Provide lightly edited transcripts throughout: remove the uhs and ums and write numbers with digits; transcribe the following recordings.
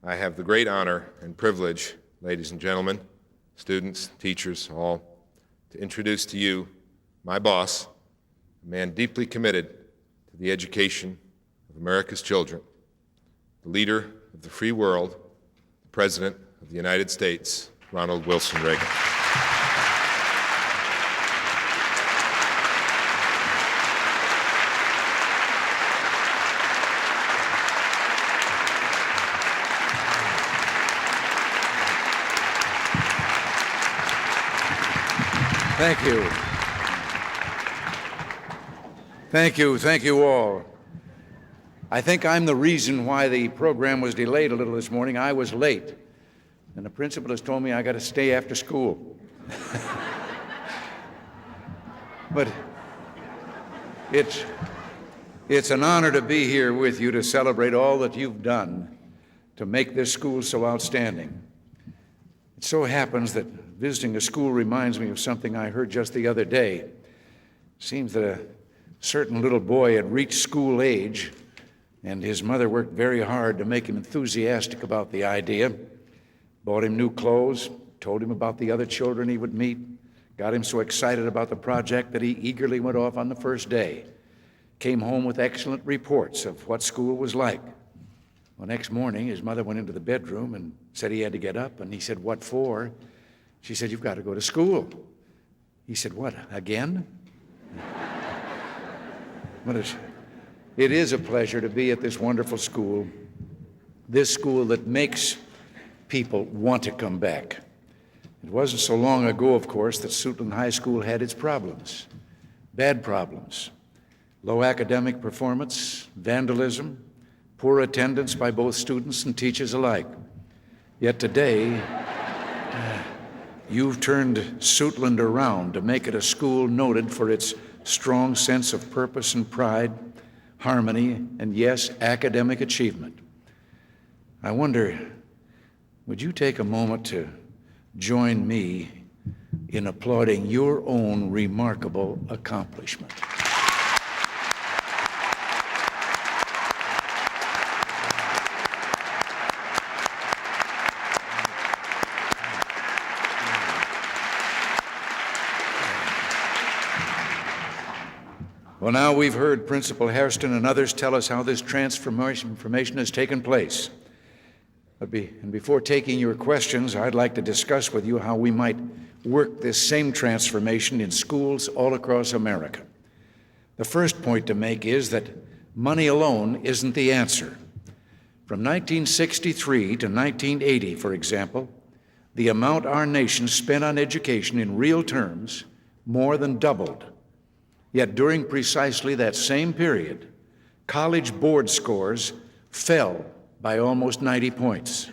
I have the great honor and privilege, ladies and gentlemen, students, teachers, all, to introduce to you my boss, a man deeply committed to the education of America's children, the leader of the free world, the President of the United States, Ronald Wilson Reagan. Thank you. Thank you all. I think I'm the reason why the program was delayed a little this morning. I was late, and the principal has told me I got to stay after school. But it's an honor to be here with you to celebrate all that you've done to make this school so outstanding. It so happens that visiting a school reminds me of something I heard just the other day. It seems that a certain little boy had reached school age, and his mother worked very hard to make him enthusiastic about the idea, bought him new clothes, told him about the other children he would meet, got him so excited about the project that he eagerly went off on the first day, came home with excellent reports of what school was like. Well, next morning, his mother went into the bedroom and said he had to get up, and he said, "What for?" She said, "You've got to go to school." He said, "What, again?" But it is a pleasure to be at this wonderful school, this school that makes people want to come back. It wasn't so long ago, of course, that Suitland High School had its problems, bad problems, low academic performance, vandalism, poor attendance by both students and teachers alike. Yet today, you've turned Suitland around to make it a school noted for its strong sense of purpose and pride, harmony, and yes, academic achievement. I wonder, would you take a moment to join me in applauding your own remarkable accomplishment? Well, now we've heard Principal Hairston and others tell us how this transformation has taken place. And before taking your questions, I'd like to discuss with you how we might work this same transformation in schools all across America. The first point to make is that money alone isn't the answer. From 1963 to 1980, for example, the amount our nation spent on education in real terms more than doubled. Yet during precisely that same period, college board scores fell by almost 90 points.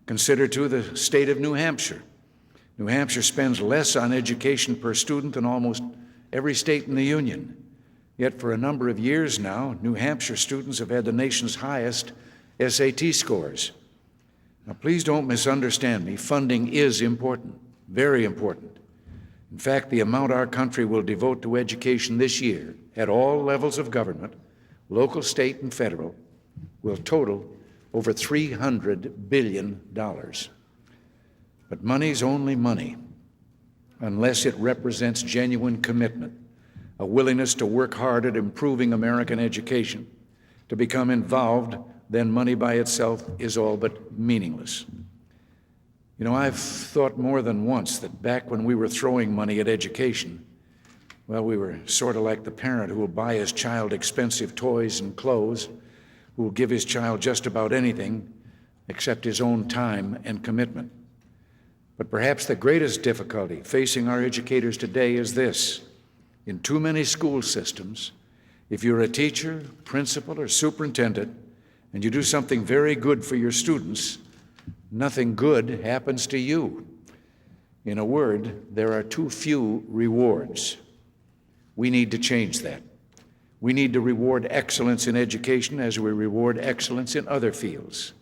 Consider, too, the state of New Hampshire. New Hampshire spends less on education per student than almost every state in the Union. Yet for a number of years now, New Hampshire students have had the nation's highest SAT scores. Now, please don't misunderstand me. Funding is important, very important. In fact, the amount our country will devote to education this year at all levels of government, local, state, and federal, will total over $300 billion. But money's only money unless it represents genuine commitment, a willingness to work hard at improving American education. To become involved, then money by itself is all but meaningless. You know, I've thought more than once that back when we were throwing money at education, well, we were sort of like the parent who will buy his child expensive toys and clothes, who will give his child just about anything except his own time and commitment. But perhaps the greatest difficulty facing our educators today is this. In too many school systems, if you're a teacher, principal, or superintendent, and you do something very good for your students, nothing good happens to you. In a word, there are too few rewards. We need to change that. We need to reward excellence in education as we reward excellence in other fields.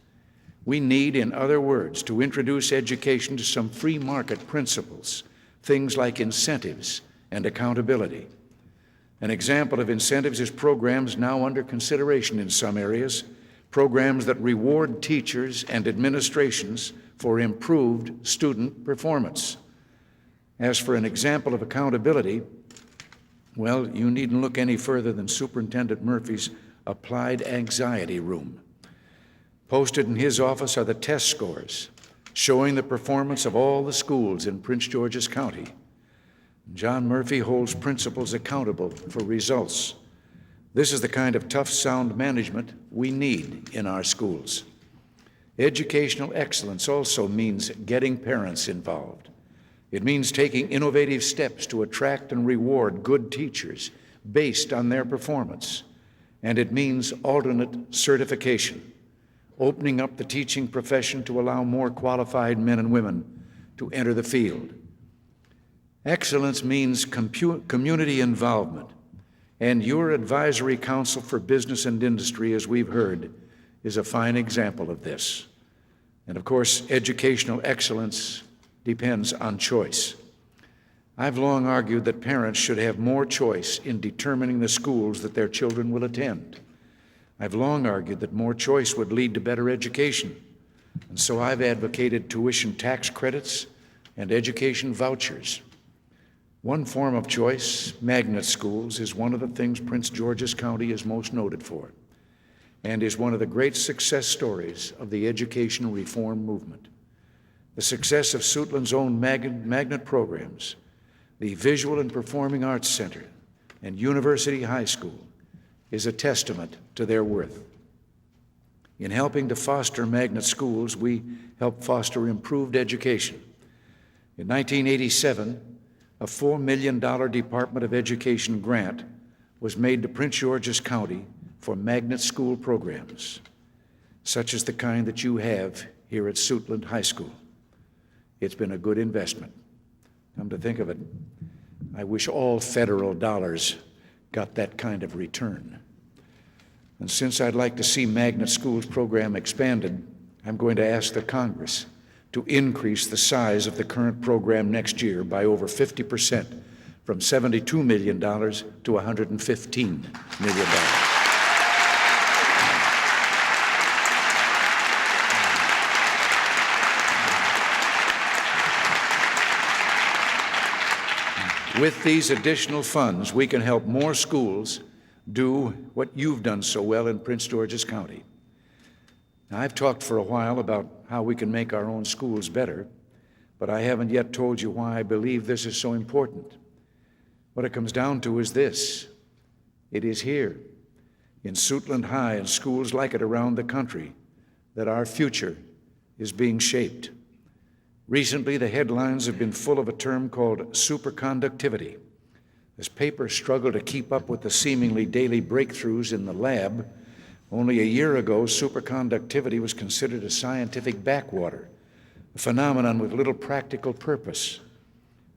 We need, in other words, to introduce education to some free market principles, things like incentives and accountability. An example of incentives is programs now under consideration in some areas, programs that reward teachers and administrations for improved student performance. As for an example of accountability, well, you needn't look any further than Superintendent Murphy's Applied Anxiety Room. Posted in his office are the test scores showing the performance of all the schools in Prince George's County. John Murphy holds principals accountable for results. This is the kind of tough, sound management we need in our schools. Educational excellence also means getting parents involved. It means taking innovative steps to attract and reward good teachers based on their performance. And it means alternate certification, opening up the teaching profession to allow more qualified men and women to enter the field. Excellence means community involvement, and your Advisory Council for Business and Industry, as we've heard, is a fine example of this. And of course, educational excellence depends on choice. I've long argued that parents should have more choice in determining the schools that their children will attend. I've long argued that more choice would lead to better education, and so I've advocated tuition tax credits and education vouchers. One form of choice, magnet schools, is one of the things Prince George's County is most noted for, and is one of the great success stories of the education reform movement. The success of Suitland's own magnet programs, the Visual and Performing Arts Center, and University High School is a testament to their worth. In helping to foster magnet schools, we help foster improved education. In 1987, a $4 million Department of Education grant was made to Prince George's County for magnet school programs, such as the kind that you have here at Suitland High School. It's been a good investment. Come to think of it, I wish all federal dollars got that kind of return. And since I'd like to see magnet schools program expanded, I'm going to ask the Congress to increase the size of the current program next year by over 50%, from $72 million to $115 million. With these additional funds, we can help more schools do what you've done so well in Prince George's County. Now, I've talked for a while about how we can make our own schools better, but I haven't yet told you why I believe this is so important. What it comes down to is this: it is here, in Suitland High and schools like it around the country, that our future is being shaped. Recently, the headlines have been full of a term called superconductivity. As papers struggle to keep up with the seemingly daily breakthroughs in the lab, only a year ago, superconductivity was considered a scientific backwater, a phenomenon with little practical purpose.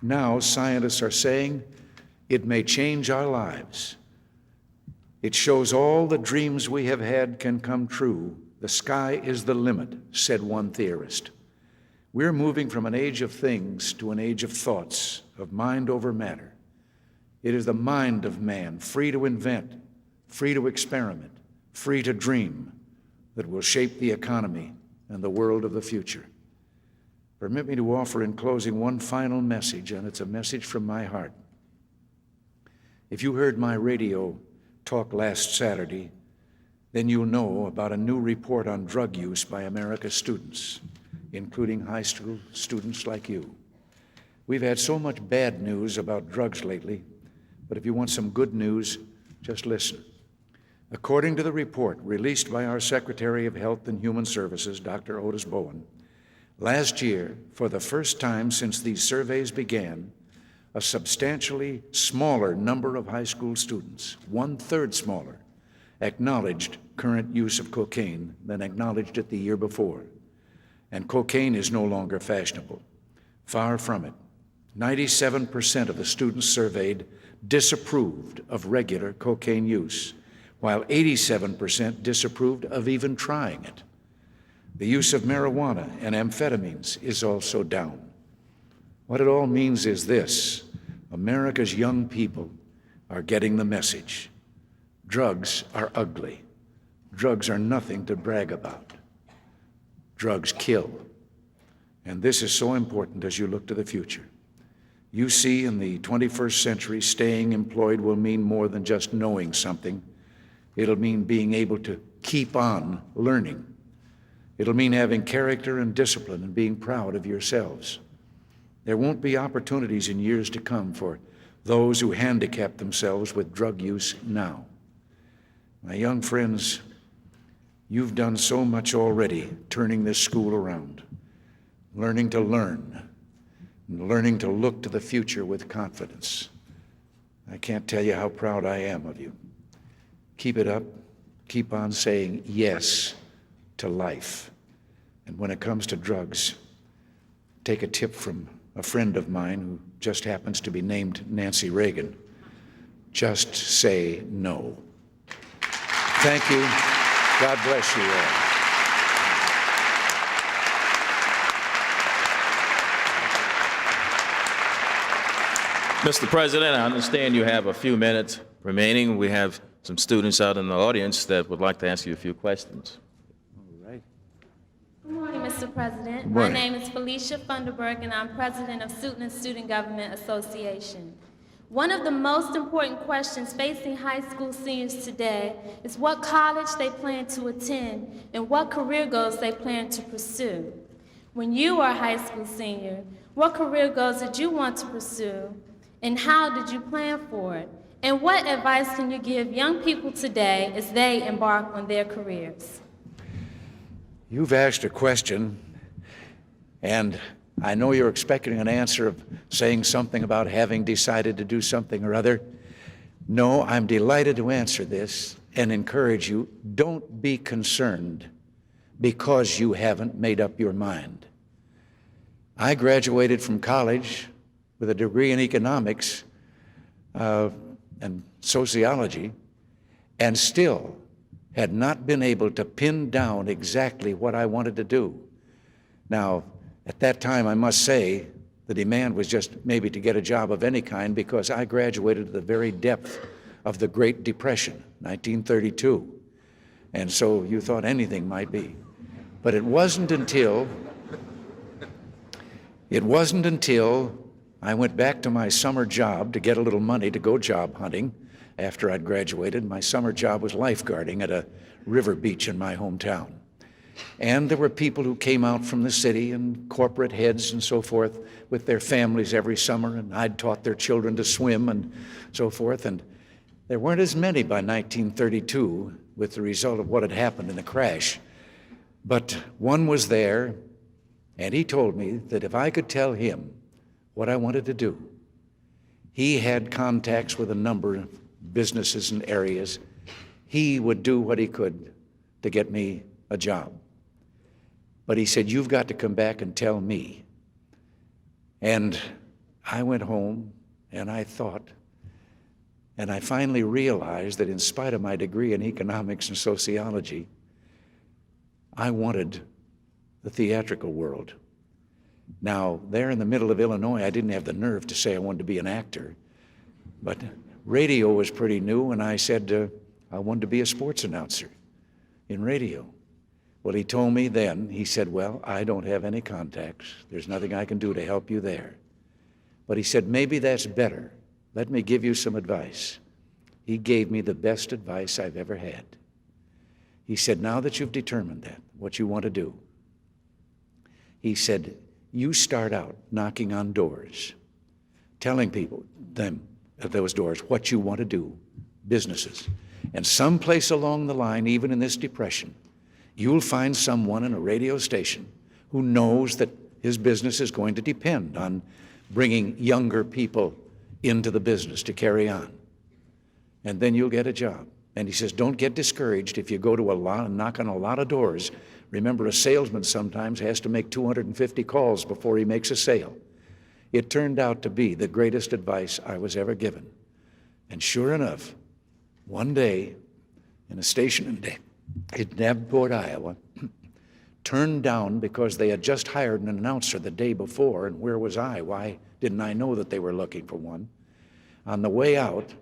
Now, scientists are saying it may change our lives. It shows all the dreams we have had can come true. The sky is the limit, said one theorist. We're moving from an age of things to an age of thoughts, of mind over matter. It is the mind of man, free to invent, free to experiment, free to dream, that will shape the economy and the world of the future. Permit me to offer in closing one final message, and it's a message from my heart. If you heard my radio talk last Saturday, then you'll know about a new report on drug use by America's students, including high school students like you. We've had so much bad news about drugs lately, but if you want some good news, just listen. According to the report released by our Secretary of Health and Human Services, Dr. Otis Bowen, last year, for the first time since these surveys began, a substantially smaller number of high school students, 1/3 smaller, acknowledged current use of cocaine than acknowledged it the year before. And cocaine is no longer fashionable. Far from it. 97% of the students surveyed disapproved of regular cocaine use, while 87% disapproved of even trying it. The use of marijuana and amphetamines is also down. What it all means is this: America's young people are getting the message. Drugs are ugly. drugs are nothing to brag about. Drugs kill. And this is so important as you look to the future. You see, in the 21st century, staying employed will mean more than just knowing something. It'll mean being able to keep on learning. It'll mean having character and discipline and being proud of yourselves. There won't be opportunities in years to come for those who handicap themselves with drug use now. My young friends, you've done so much already turning this school around, learning to learn, and learning to look to the future with confidence. I can't tell you how proud I am of you. Keep it up. Keep on saying yes to life. And when it comes to drugs, take a tip from a friend of mine who just happens to be named Nancy Reagan. Just say no. Thank you. God bless you all. Mr. President, I understand you have a few minutes remaining. We have some students out in the audience that would like to ask you a few questions. All right. Good morning, Mr. President. Good morning. My name is Felicia Funderburg, and I'm president of Suitland Student Government Association. One of the most important questions facing high school seniors today is what college they plan to attend and what career goals they plan to pursue. When you were a high school senior, what career goals did you want to pursue, and how did you plan for it? And what advice can you give young people today as they embark on their careers? You've asked a question, and I know you're expecting an answer of saying something about having decided to do something or other. No, I'm delighted to answer this and encourage you, don't be concerned because you haven't made up your mind. I graduated from college with a degree in economics and sociology, and still had not been able to pin down exactly what I wanted to do. Now, at that time, I must say, the demand was just maybe to get a job of any kind because I graduated at the very depth of the Great Depression, 1932. And so you thought anything might be. But it wasn't until I went back to my summer job to get a little money to go job hunting after I'd graduated. My summer job was lifeguarding at a river beach in my hometown. And there were people who came out from the city and corporate heads and so forth with their families every summer, and I'd taught their children to swim and so forth. And there weren't as many by 1932 with the result of what had happened in the crash. But one was there, and he told me that if I could tell him what I wanted to do, he had contacts with a number of businesses and areas. He would do what he could to get me a job. But he said, you've got to come back and tell me. And I went home and I thought, and I finally realized that in spite of my degree in economics and sociology, I wanted the theatrical world. Now, there in the middle of Illinois, I didn't have the nerve to say I wanted to be an actor, but radio was pretty new, and I said I wanted to be a sports announcer in radio. Well, he told me then, he said, well, I don't have any contacts. There's nothing I can do to help you there. But he said, maybe that's better. Let me give you some advice. He gave me the best advice I've ever had. He said, now that you've determined that, what you want to do, he said, you start out knocking on doors, telling people, them at those doors, what you want to do, businesses. And someplace along the line, even in this depression, you'll find someone in a radio station who knows that his business is going to depend on bringing younger people into the business to carry on. And then you'll get a job. And he says, don't get discouraged if you go to a lot and knock on a lot of doors. Remember, a salesman sometimes has to make 250 calls before he makes a sale. It turned out to be the greatest advice I was ever given. And sure enough, one day in a station in Davenport, Iowa, turned down because they had just hired an announcer the day before, and where was I? Why didn't I know that they were looking for one? On the way out,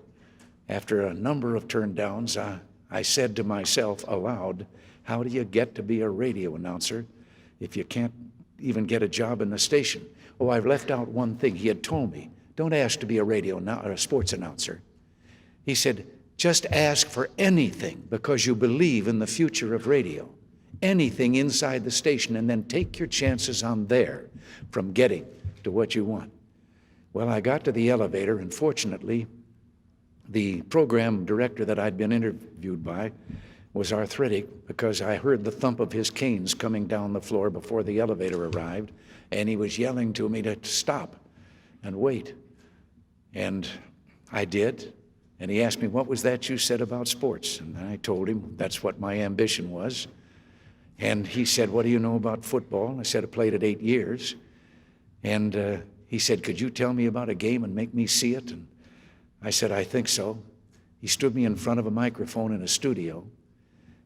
after a number of turn downs, I I said to myself aloud, how do you get to be a radio announcer if you can't even get a job in the station? Oh, I've left out one thing. He had told me, don't ask to be a or a sports announcer. He said, just ask for anything because you believe in the future of radio. Anything inside the station, and then take your chances on there from getting to what you want. Well, I got to the elevator, and fortunately, the program director that I'd been interviewed by was arthritic because I heard the thump of his canes coming down the floor before the elevator arrived, and he was yelling to me to stop and wait. And I did, and he asked me, what was that you said about sports? And I told him that's what my ambition was. And he said, what do you know about football? I said, I played it 8 years. And he said, could you tell me about a game and make me see it? And I said, I think so. He stood me in front of a microphone in a studio.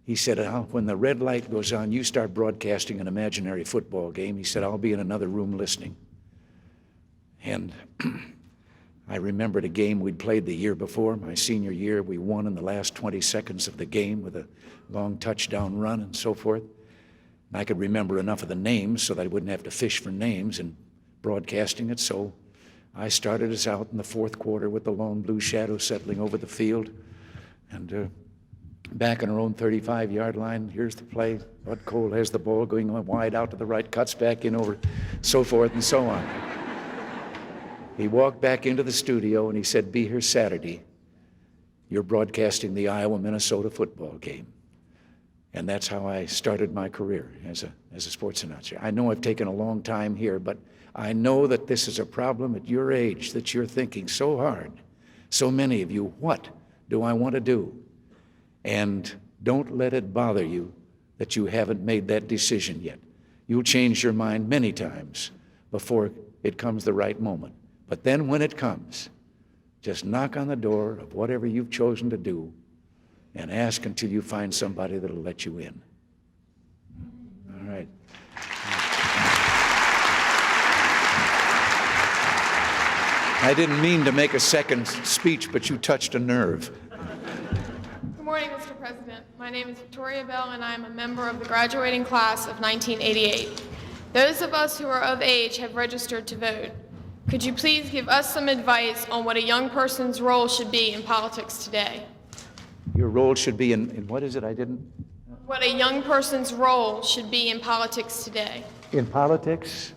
He said, when the red light goes on, you start broadcasting an imaginary football game. He said, I'll be in another room listening. And I remembered a game we'd played the year before, my senior year. We won in the last 20 seconds of the game with a long touchdown run and so forth. And I could remember enough of the names so that I wouldn't have to fish for names in broadcasting it. So I started us out in the fourth quarter with the long blue shadow settling over the field. And back on our own 35-yard line, here's the play. Bud Cole has the ball going wide out to the right, cuts back in over, so forth and so on. He walked back into the studio and he said, be here Saturday. You're broadcasting the Iowa-Minnesota football game. And that's how I started my career as a sports announcer. I know I've taken a long time here, but I know that this is a problem at your age, that you're thinking so hard, so many of you, what do I want to do? And don't let it bother you that you haven't made that decision yet. You'll change your mind many times before it comes the right moment. But then when it comes, just knock on the door of whatever you've chosen to do and ask until you find somebody that'll let you in. All right. I didn't mean to make a second speech, but you touched a nerve. Good morning, Mr. President. My name is Victoria Bell, and I am a member of the graduating class of 1988. Those of us who are of age have registered to vote. Could you please give us some advice on what a young person's role should be in politics today? Your role should be in what is it? I didn't. What a young person's role should be in politics today. In politics?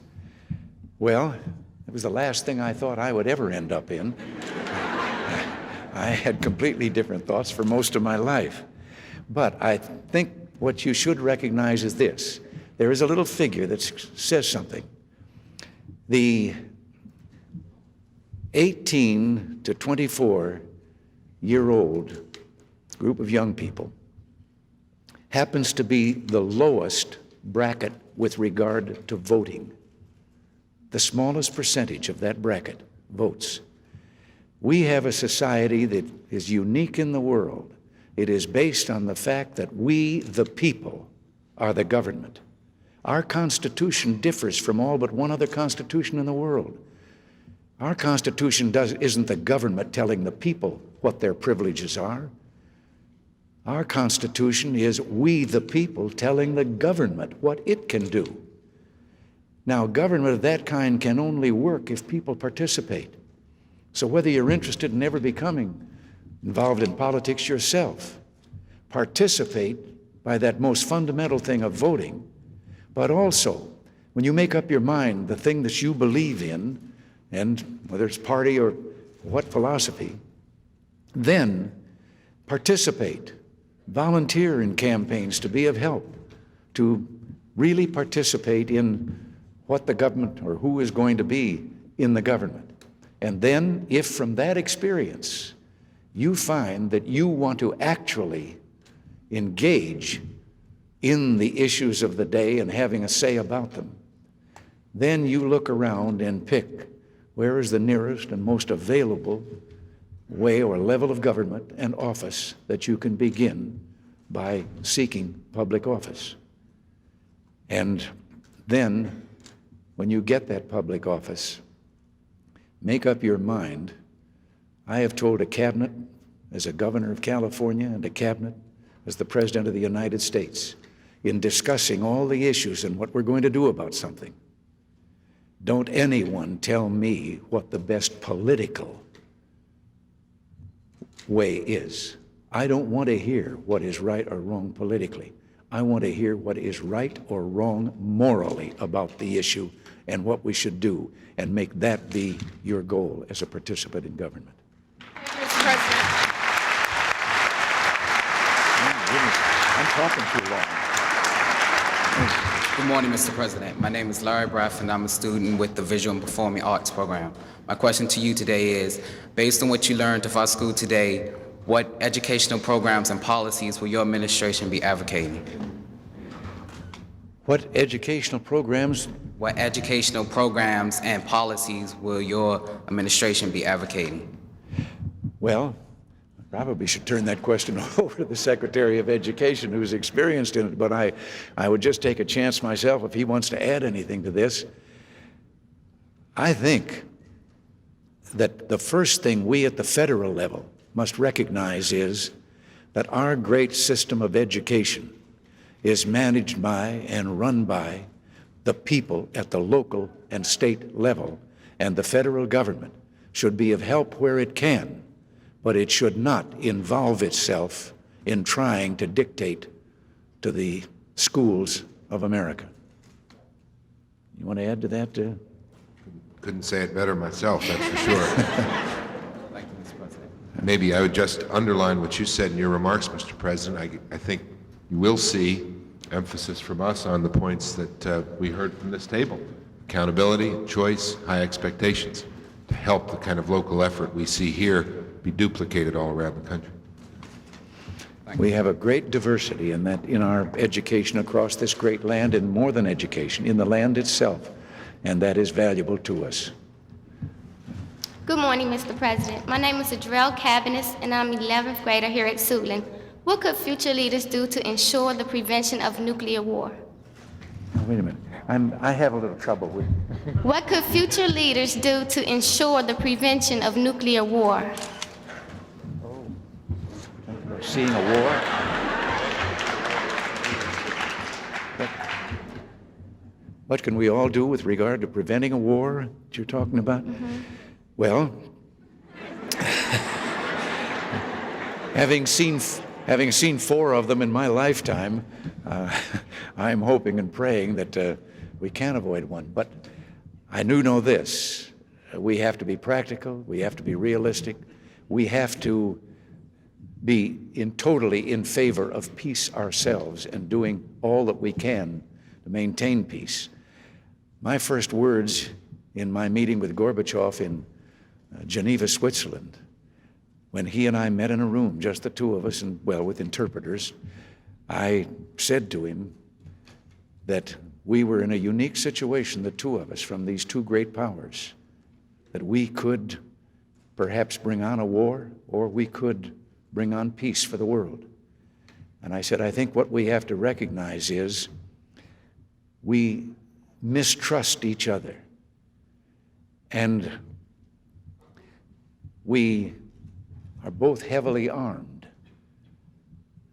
Well, it was the last thing I thought I would ever end up in. I had completely different thoughts for most of my life. But I think what you should recognize is this. There is a little figure that says something. The 18 to 24-year-old group of young people happens to be the lowest bracket with regard to voting. The smallest percentage of that bracket votes. We have a society that is unique in the world. It is based on the fact that we, the people, are the government. Our Constitution differs from all but one other constitution in the world. Our Constitution isn't the government telling the people what their privileges are. Our Constitution is we, the people, telling the government what it can do. Now, government of that kind can only work if people participate. So whether you're interested in ever becoming involved in politics yourself, participate by that most fundamental thing of voting, but also, when you make up your mind the thing that you believe in, and whether it's party or what philosophy, then participate, volunteer in campaigns to be of help, to really participate in what the government or who is going to be in the government. And then, if from that experience you find that you want to actually engage in the issues of the day and having a say about them, then you look around and pick where is the nearest and most available way or level of government and office that you can begin by seeking public office. And then, when you get that public office, make up your mind. I have told a cabinet, as a governor of California and a cabinet, as the President of the United States in discussing all the issues and what we're going to do about something, don't anyone tell me what the best political way is. I don't want to hear what is right or wrong politically. I want to hear what is right or wrong morally about the issue and what we should do, and make that be your goal as a participant in government. Mr. President. I'm talking too long. Good morning, Mr. President. My name is Larry Bradford, and I'm a student with the Visual and Performing Arts program. My question to you today is, based on what you learned of our school today, what educational programs and policies will your administration be advocating? What educational programs? What educational programs and policies will your administration be advocating? Well, I probably should turn that question over to the Secretary of Education, who's experienced in it, but I would just take a chance myself if he wants to add anything to this. I think that the first thing we at the federal level must recognize is that our great system of education is managed by and run by the people at the local and state level, and the federal government should be of help where it can, but it should not involve itself in trying to dictate to the schools of America. You want to add to that? Couldn't say it better myself, that's for sure. Thank you, Mr. President. Maybe I would just underline what you said in your remarks, Mr. President. I think you will see emphasis from us on the points that we heard from this table: accountability, choice, high expectations, to help the kind of local effort we see here be duplicated all around the country. We have a great diversity in that, in our education across this great land, and more than education, in the land itself, and that is valuable to us. Good morning, Mr. President. My name is Adrell Cabanis, and I'm 11th grader here at Suitland. What could future leaders do to ensure the prevention of nuclear war? Now, wait a minute. I have a little trouble with. What could future leaders do to ensure the prevention of nuclear war? Seeing a war? What can we all do with regard to preventing a war that you're talking about? Mm-hmm. Well, having seen 4 of them in my lifetime, I'm hoping and praying that we can avoid one. But I do know this: we have to be practical, we have to be realistic, we have to be totally in favor of peace ourselves and doing all that we can to maintain peace. My first words in my meeting with Gorbachev in Geneva, Switzerland, when he and I met in a room, just the two of us, and well, with interpreters, I said to him that we were in a unique situation, the two of us, from these two great powers, that we could perhaps bring on a war, or we could bring on peace for the world. And I said, I think what we have to recognize is we mistrust each other, and we are both heavily armed.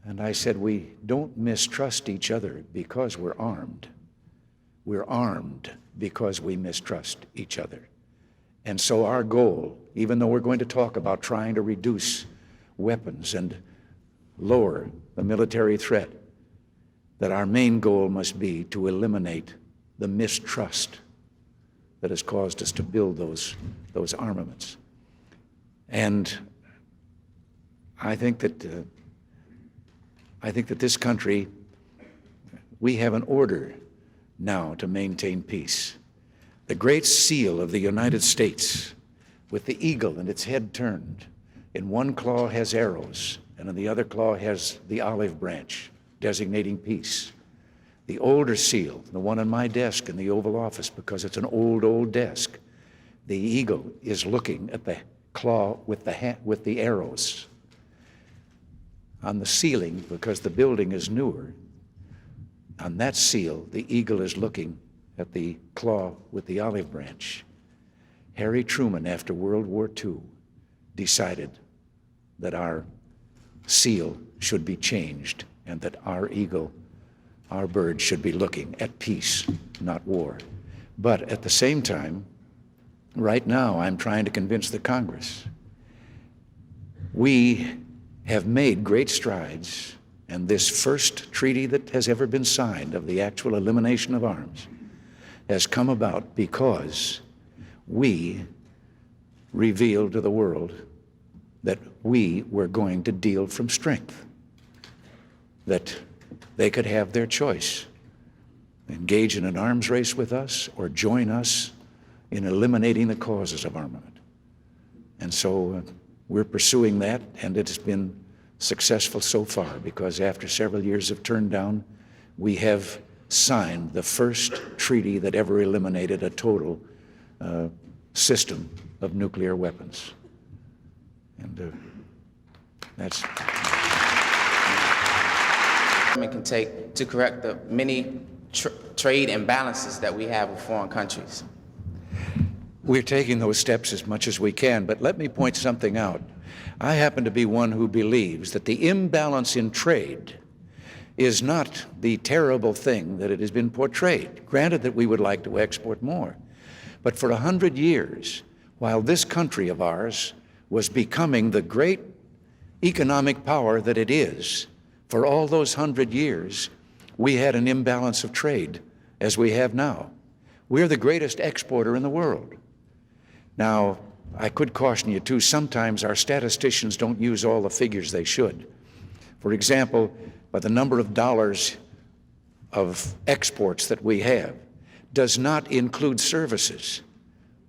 And I said, we don't mistrust each other because we're armed. We're armed because we mistrust each other. And so our goal, even though we're going to talk about trying to reduce weapons and lower the military threat, that our main goal must be to eliminate the mistrust that has caused us to build those armaments. And I think that this country, we have an order now to maintain peace. The great seal of the United States, with the eagle and its head turned, in one claw has arrows, and in the other claw has the olive branch, designating peace. The older seal, the one on my desk in the Oval Office, because it's an old desk, the eagle is looking at the claw with the arrows. On the ceiling, because the building is newer, on that seal, the eagle is looking at the claw with the olive branch. Harry Truman, after World War II, decided that our seal should be changed, and that our eagle, our bird, should be looking at peace, not war. But at the same time, right now, I'm trying to convince the Congress. We have made great strides, and this first treaty that has ever been signed of the actual elimination of arms has come about because we revealed to the world that we were going to deal from strength, that they could have their choice, engage in an arms race with us or join us in eliminating the causes of armament. And so we're pursuing that, and it's been successful so far because after several years of turn down, we have signed the first treaty that ever eliminated a total system of nuclear weapons. And that's... Can take to correct the many trade imbalances that we have with foreign countries? We're taking those steps as much as we can, but let me point something out. I happen to be one who believes that the imbalance in trade is not the terrible thing that it has been portrayed. Granted that we would like to export more, but for 100 years, while this country of ours was becoming the great economic power that it is, for all those 100 years, we had an imbalance of trade as we have now. We're the greatest exporter in the world. Now, I could caution you too, sometimes our statisticians don't use all the figures they should. For example, by the number of dollars of exports that we have does not include services,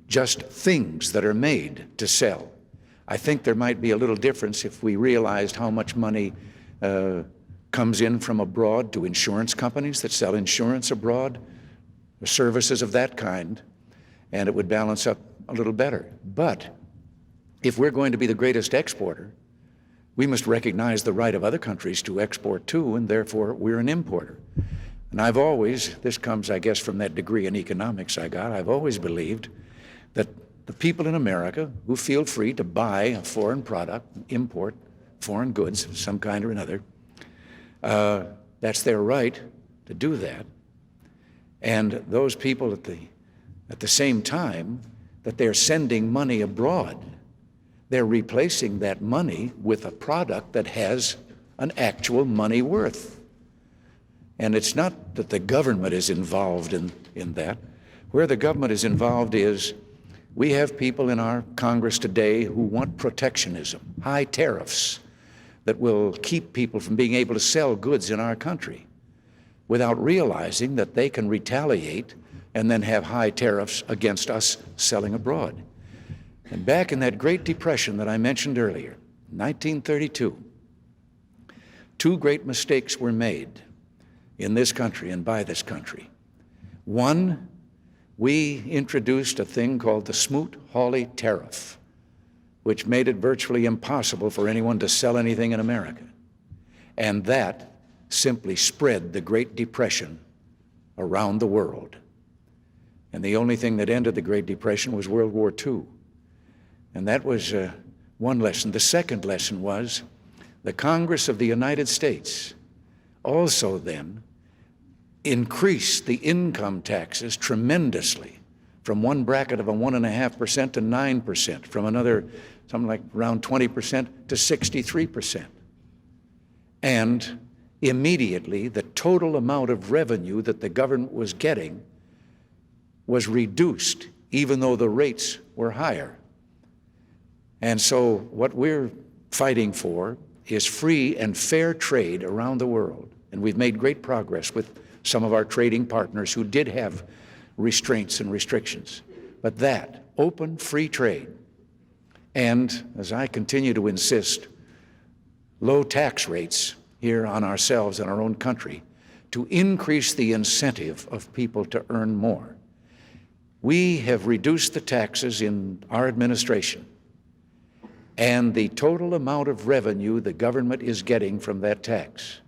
just things that are made to sell. I think there might be a little difference if we realized how much money comes in from abroad to insurance companies that sell insurance abroad, services of that kind, and it would balance up a little better. But if we're going to be the greatest exporter, we must recognize the right of other countries to export too, and therefore we're an importer. And I've always, this comes, I guess, from that degree in economics I got, I've always believed that the people in America who feel free to buy a foreign product, import foreign goods of some kind or another, that's their right to do that. And those people at the same time that they're sending money abroad, they're replacing that money with a product that has an actual money worth. And it's not that the government is involved in that. Where the government is involved is we have people in our Congress today who want protectionism, high tariffs that will keep people from being able to sell goods in our country without realizing that they can retaliate and then have high tariffs against us selling abroad. And back in that Great Depression that I mentioned earlier, 1932, two great mistakes were made in this country and by this country. One, we introduced a thing called the Smoot-Hawley Tariff, which made it virtually impossible for anyone to sell anything in America. And that simply spread the Great Depression around the world. And the only thing that ended the Great Depression was World War II. And that was one lesson. The second lesson was the Congress of the United States also then increased the income taxes tremendously from one bracket of a 1.5% to 9%, from another something like around 20% to 63%. And immediately the total amount of revenue that the government was getting was reduced, even though the rates were higher. And so what we're fighting for is free and fair trade around the world. And we've made great progress with some of our trading partners who did have restraints and restrictions. But that, open, free trade, and as I continue to insist, low tax rates here on ourselves in our own country to increase the incentive of people to earn more. We have reduced the taxes in our administration, and the total amount of revenue the government is getting from that tax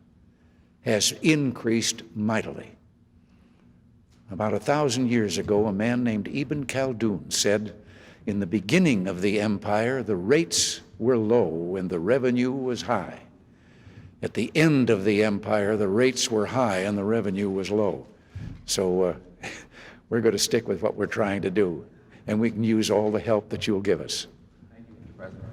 has increased mightily. About 1,000 years ago, a man named Ibn Khaldun said, in the beginning of the empire, the rates were low and the revenue was high. At the end of the empire, the rates were high and the revenue was low. So we're going to stick with what we're trying to do, and we can use all the help that you'll give us. Thank you, Mr. President.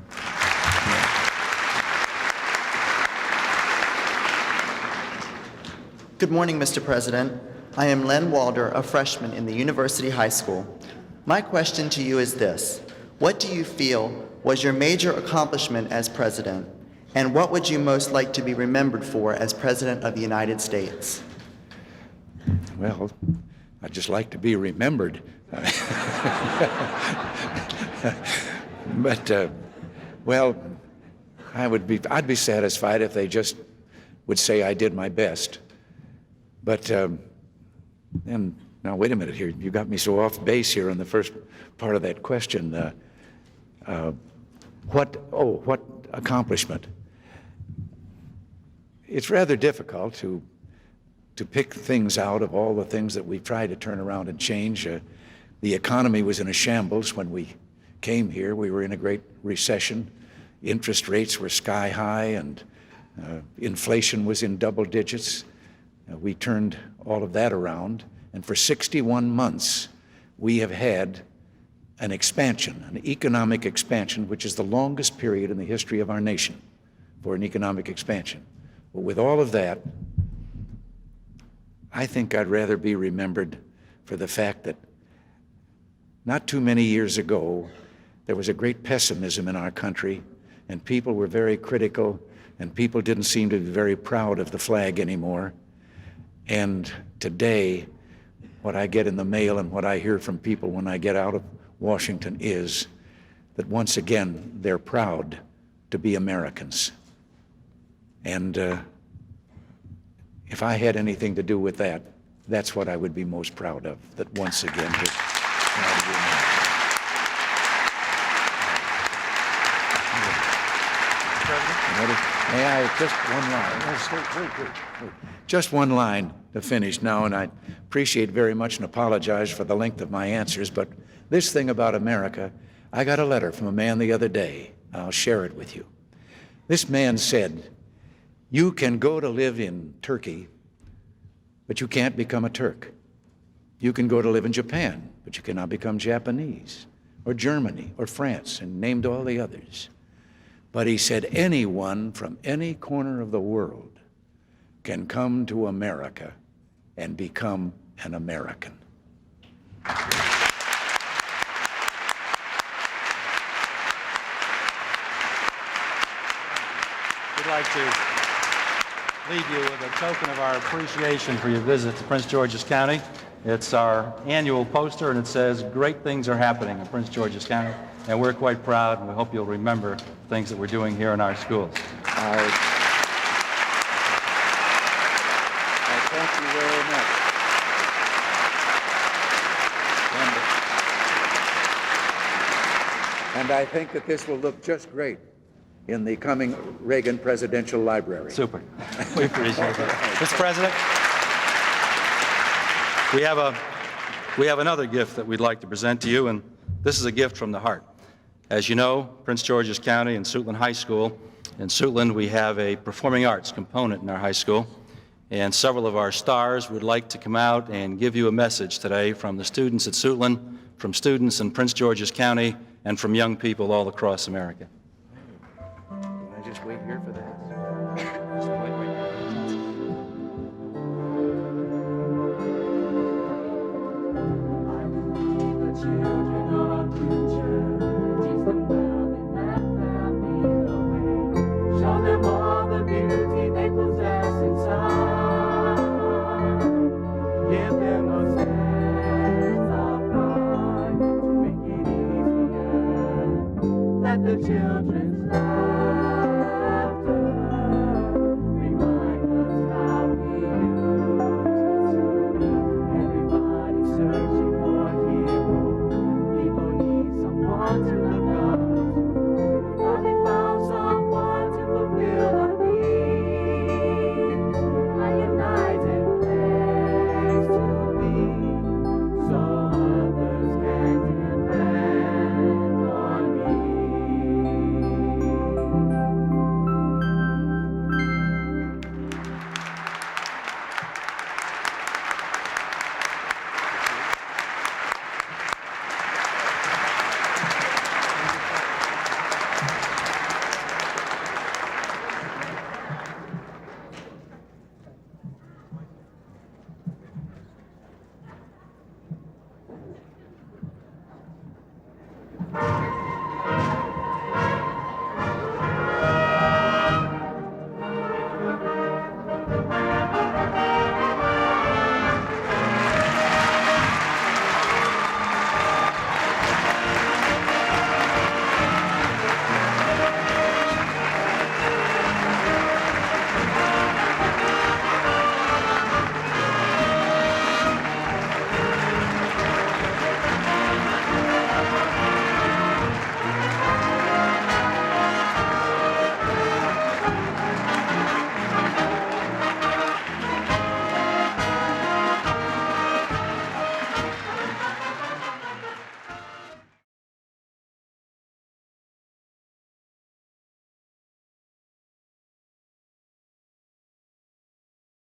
Good morning, Mr. President. I am Len Walder, a freshman in the University High School. My question to you is this: what do you feel was your major accomplishment as president, and what would you most like to be remembered for as President of the United States? Well, I'd just like to be remembered. But, well, I'd be satisfied if they just would say I did my best. But, and now wait a minute here. You got me so off base here on the first part of that question. What accomplishment? It's rather difficult to pick things out of all the things that we've tried to turn around and change. The economy was in a shambles when we came here. We were in a great recession. Interest rates were sky high, and inflation was in double digits. We turned all of that around, and for 61 months, we have had an expansion, an economic expansion, which is the longest period in the history of our nation for an economic expansion. But with all of that, I think I'd rather be remembered for the fact that not too many years ago, there was a great pessimism in our country, and people were very critical, and people didn't seem to be very proud of the flag anymore. And today, what I get in the mail and what I hear from people when I get out of Washington is that once again, they're proud to be Americans. And if I had anything to do with that, that's what I would be most proud of, that once again, we're proud to be Americans. May I, just one line. Just one line to finish now, and I appreciate very much and apologize for the length of my answers, but this thing about America, I got a letter from a man the other day. I'll share it with you. This man said, you can go to live in Turkey, but you can't become a Turk. You can go to live in Japan, but you cannot become Japanese, or Germany, or France, and named all the others. But he said, anyone from any corner of the world can come to America and become an American. We'd like to leave you with a token of our appreciation for your visit to Prince George's County. It's our annual poster, and it says, great things are happening in Prince George's County, and we're quite proud, and we hope you'll remember things that we're doing here in our schools. I thank you very much. And I think that this will look just great in the coming Reagan Presidential Library. Super. We appreciate that. Mr. President, we have another gift that we'd like to present to you, and this is a gift from the heart. As you know, Prince George's County and Suitland High School, in Suitland we have a performing arts component in our high school, and several of our stars would like to come out and give you a message today from the students at Suitland, from students in Prince George's County, and from young people all across America. Can I just wait here for that? The children